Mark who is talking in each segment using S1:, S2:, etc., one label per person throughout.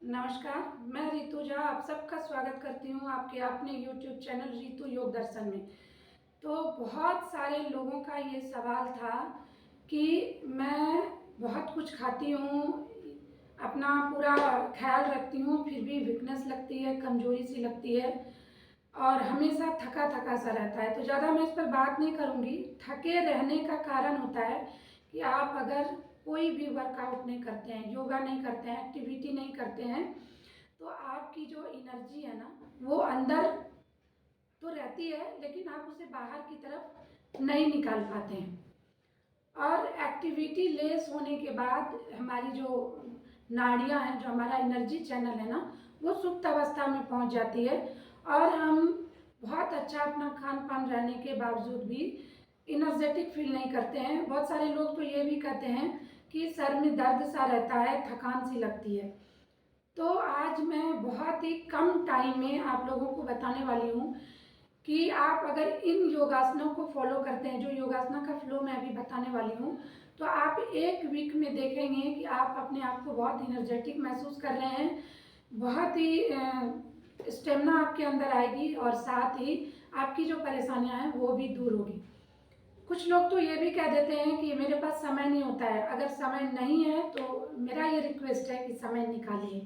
S1: नमस्कार, मैं रितु झा आप सबका स्वागत करती हूँ आपके अपने YouTube चैनल रितु योग दर्शन में। तो बहुत सारे लोगों का ये सवाल था कि मैं बहुत कुछ खाती हूँ, अपना पूरा ख्याल रखती हूँ, फिर भी वीकनेस लगती है, कमज़ोरी सी लगती है और हमेशा थका-थका सा रहता है। तो ज़्यादा मैं इस पर बात नहीं करूँगी। थके रहने का कारण होता है कि आप अगर कोई भी वर्कआउट नहीं करते हैं, योगा नहीं करते हैं, एक्टिविटी नहीं करते हैं, तो आपकी जो एनर्जी है ना, वो अंदर तो रहती है लेकिन आप उसे बाहर की तरफ नहीं निकाल पाते हैं। और एक्टिविटी लेस होने के बाद हमारी जो नाड़ियाँ हैं, जो हमारा एनर्जी चैनल है ना, वो सुप्त अवस्था में पहुंच जाती है और हम बहुत अच्छा अपना खान पान रहने के बावजूद भी इनर्जेटिक फील नहीं करते हैं। बहुत सारे लोग तो ये भी कहते हैं कि सर में दर्द सा रहता है, थकान सी लगती है। तो आज मैं बहुत ही कम टाइम में आप लोगों को बताने वाली हूँ कि आप अगर इन योगासनों को फॉलो करते हैं, जो योगासना का फ्लो मैं अभी बताने वाली हूँ, तो आप एक वीक में देखेंगे कि आप अपने आप को बहुत एनर्जेटिक महसूस कर रहे हैं, बहुत ही स्टेमिना आपके अंदर आएगी और साथ ही आपकी जो परेशानियां हैं वो भी दूर होगी। कुछ लोग तो ये भी कह देते हैं कि मेरे पास समय नहीं होता है। अगर समय नहीं है तो मेरा ये रिक्वेस्ट है कि समय निकालिए,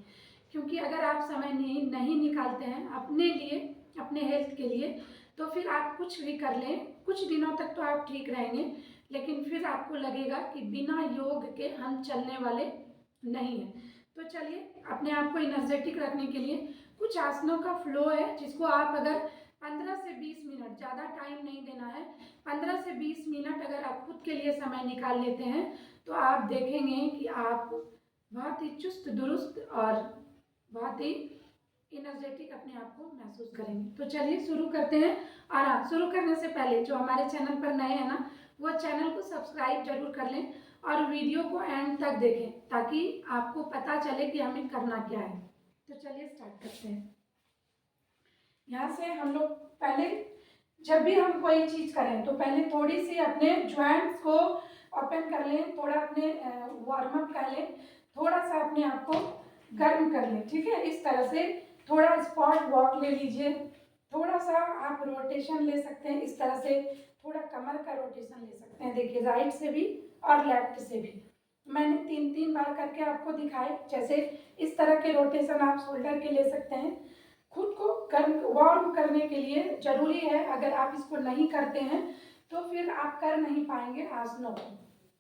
S1: क्योंकि अगर आप समय नहीं निकालते हैं अपने लिए, अपने हेल्थ के लिए, तो फिर आप कुछ भी कर लें, कुछ दिनों तक तो आप ठीक रहेंगे, लेकिन फिर आपको लगेगा कि बिना योग के हम चलने वाले नहीं हैं। तो चलिए, अपने आप को एनर्जेटिक रखने के लिए कुछ आसनों का फ्लो है, जिसको आप अगर 15 से 20 मिनट, ज़्यादा टाइम नहीं देना है, 15 से 20 मिनट अगर आप खुद के लिए समय निकाल लेते हैं तो आप देखेंगे कि आप बहुत ही चुस्त दुरुस्त और बहुत ही एनर्जेटिक अपने आप को महसूस करेंगे। तो चलिए शुरू करते हैं। और हाँ, शुरू करने से पहले जो हमारे चैनल पर नए हैं ना, वो चैनल को सब्सक्राइब जरूर कर लें और वीडियो को एंड तक देखें ताकि आपको पता चले कि हमें करना क्या है। तो चलिए स्टार्ट करते हैं। यहाँ से हम लोग पहले, जब भी हम कोई चीज़ करें तो पहले थोड़ी सी अपने ज्वाइंट्स को ओपन कर लें, थोड़ा अपने वार्म अप कर लें, थोड़ा सा अपने आप को गर्म कर लें। ठीक है, इस तरह से थोड़ा स्पॉट वॉक ले लीजिए, थोड़ा सा आप रोटेशन ले सकते हैं, इस तरह से थोड़ा कमर का रोटेशन ले सकते हैं। देखिए, राइट से भी और लेफ्ट से भी मैंने 3-3 बार करके आपको दिखाए। जैसे इस तरह के रोटेशन आप शोल्डर के ले सकते हैं। खुद को गर्म वार्म करने के लिए जरूरी है, अगर आप इसको नहीं करते हैं तो फिर आप कर नहीं पाएंगे आसनों को।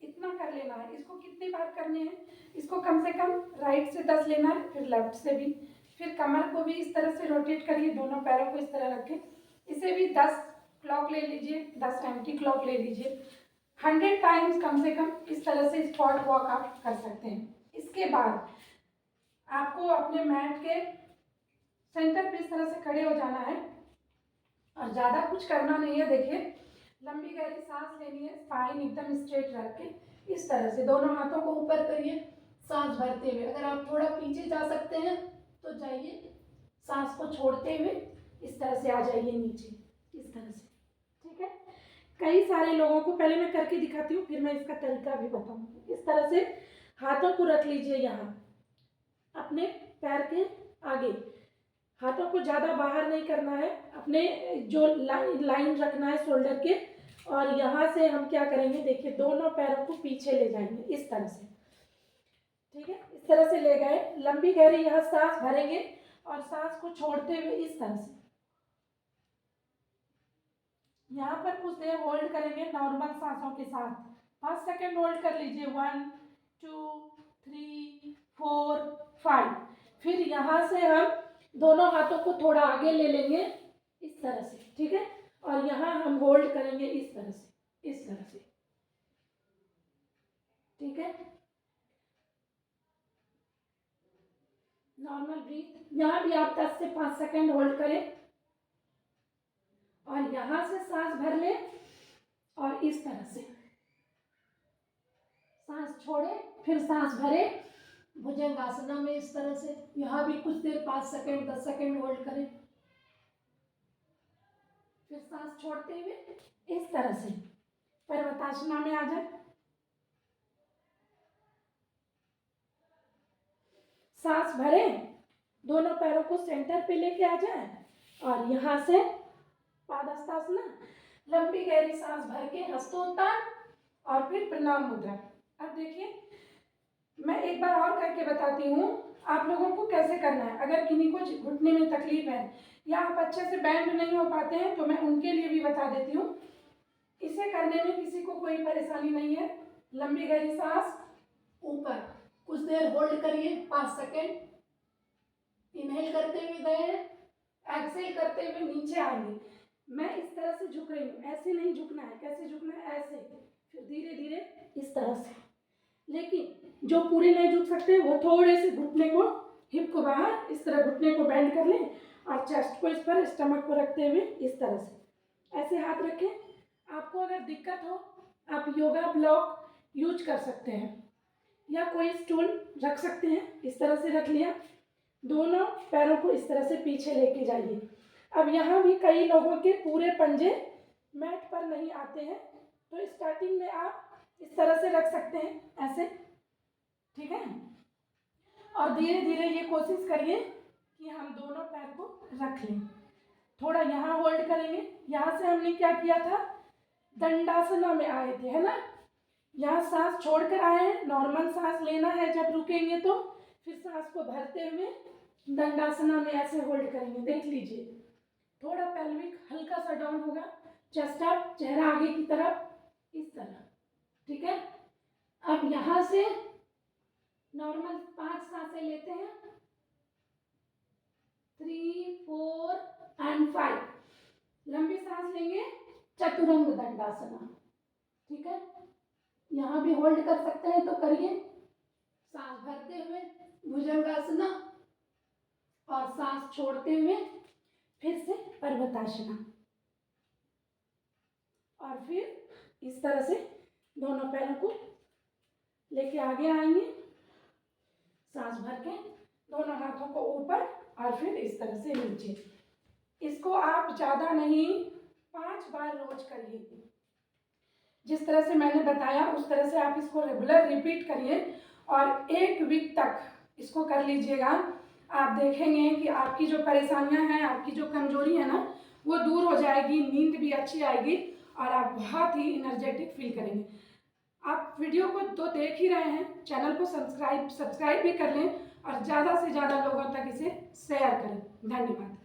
S1: इतना कर लेना है। इसको कितनी बार करने हैं, इसको कम से कम राइट से 10 लेना है, फिर लेफ्ट से भी, फिर कमर को भी इस तरह से रोटेट करिए, दोनों पैरों को इस तरह रखें, इसे भी 10 क्लॉक ले लीजिए, 10 एंटी क्लॉक ले लीजिए। 100 टाइम्स कम से कम इस तरह से स्पॉट वॉक आप कर सकते हैं। इसके बाद आपको अपने मैट के सेंटर पे इस तरह से खड़े हो जाना है और ज़्यादा कुछ करना नहीं है। देखिए, लंबी गहरी सांस लेनी है, स्पाइन एकदम स्ट्रेट रख के इस तरह से दोनों हाथों को ऊपर करिए, सांस भरते हुए। अगर आप थोड़ा पीछे जा सकते हैं तो जाइए, सांस को छोड़ते हुए इस तरह से आ जाइए नीचे, इस तरह से। ठीक है, कई सारे लोगों को, पहले मैं करके दिखाती हूँ फिर मैं इसका तरीका भी बताऊंगी। इस तरह से हाथों को रख लीजिए यहाँ अपने पैर के आगे, हाथों को ज़्यादा बाहर नहीं करना है, अपने जो लाइन रखना है शोल्डर के। और यहाँ से हम क्या करेंगे, देखिए दोनों पैरों को पीछे ले जाएंगे इस तरह से। ठीक है, इस तरह से ले गए, लंबी गहरी यहाँ सांस भरेंगे और सांस को छोड़ते हुए इस तरह से यहाँ पर कुछ देर होल्ड करेंगे नॉर्मल सांसों के साथ। 5 सेकेंड होल्ड कर लीजिए, 1 2 3 4 5। फिर यहाँ से हम दोनों हाथों को थोड़ा आगे ले लेंगे इस तरह से। ठीक है, और यहाँ हम होल्ड करेंगे इस तरह से, इस तरह से। ठीक है, नॉर्मल ब्रीथ। यहाँ भी आप 10 से 5 सेकेंड होल्ड करें और यहाँ से सांस भर ले और इस तरह से सांस छोड़े, फिर सांस भरे भुजंगासना में इस तरह से। यहाँ भी कुछ देर 5 सेकेंड 10 सेकेंड होल्ड करें, फिर सांस छोड़ते हुए इस तरह से पर्वतासना में आ जाए। सांस भरें, दोनों पैरों को सेंटर पे लेके आ जाएं और यहाँ से पादहस्तासना, लंबी गहरी सांस भर के हस्तोत्तान और फिर प्रणाम मुद्रा। अब देखिए मैं एक बार और करके बताती हूँ आप लोगों को कैसे करना है। अगर किन्हीं को घुटने में तकलीफ है या आप अच्छे से बैंड नहीं हो पाते हैं तो मैं उनके लिए भी बता देती हूँ। इसे करने में किसी को कोई परेशानी नहीं है। लंबी गहरी सांस ऊपर कुछ देर होल्ड करिए 5 सेकेंड, इनहेल करते हुए गए, एक्सहेल करते हुए नीचे आएंगे। मैं इस तरह से झुक रही हूँ, ऐसे नहीं झुकना है। कैसे झुकना है? ऐसे, फिर धीरे धीरे इस तरह से। लेकिन जो पूरे नहीं झुक सकते वो थोड़े से घुटने को, हिप को बाहर इस तरह घुटने को बेंड कर लें और चेस्ट को इस पर, स्टमक को रखते हुए इस तरह से ऐसे हाथ रखें। आपको अगर दिक्कत हो आप योगा ब्लॉक यूज कर सकते हैं या कोई स्टूल रख सकते हैं। इस तरह से रख लिया, दोनों पैरों को इस तरह से पीछे लेके जाइए। अब यहाँ भी कई लोगों के पूरे पंजे मैट पर नहीं आते हैं तो स्टार्टिंग में आप इस तरह से रख सकते हैं ऐसे, ठीक है। और धीरे धीरे ये कोशिश करिए कि हम दोनों पैर को रख लें। थोड़ा यहाँ होल्ड करेंगे। यहाँ से हमने क्या किया था, दंडासना में आए थे, है ना। यहाँ सांस छोड़कर आए हैं, नॉर्मल सांस लेना है। जब रुकेंगे तो फिर सांस को भरते हुए दंडासना में ऐसे होल्ड करेंगे। देख लीजिए थोड़ा पेल्विक हल्का सा डाउन होगा, चेस्ट अप, चेहरा आगे की तरफ इस तरह, ठीक है। अब यहाँ से नॉर्मल 5 सांसें लेते हैं, 3, 4 एंड 5। लंबी सांस लेंगे, चतुरंग दंडासना, ठीक है। यहाँ भी होल्ड कर सकते हैं तो करिए। सांस भरते हुए भुजंगासना और सांस छोड़ते हुए फिर से पर्वतासना, और फिर इस तरह से दोनों पैरों को लेके आगे आएंगे, सांस भर के दोनों हाथों को ऊपर और फिर इस तरह से नीचे। इसको आप ज़्यादा नहीं 5 बार रोज करिए। जिस तरह से मैंने बताया उस तरह से आप इसको रेगुलर रिपीट करिए और 1 वीक तक इसको कर लीजिएगा। आप देखेंगे कि आपकी जो परेशानियां हैं, आपकी जो कमजोरी है ना, वो दूर हो जाएगी, नींद भी अच्छी आएगी और आप बहुत ही एनर्जेटिक फील करेंगे। आप वीडियो को तो देख ही रहे हैं, चैनल को सब्सक्राइब भी कर लें और ज़्यादा से ज़्यादा लोगों तक इसे शेयर करें। धन्यवाद।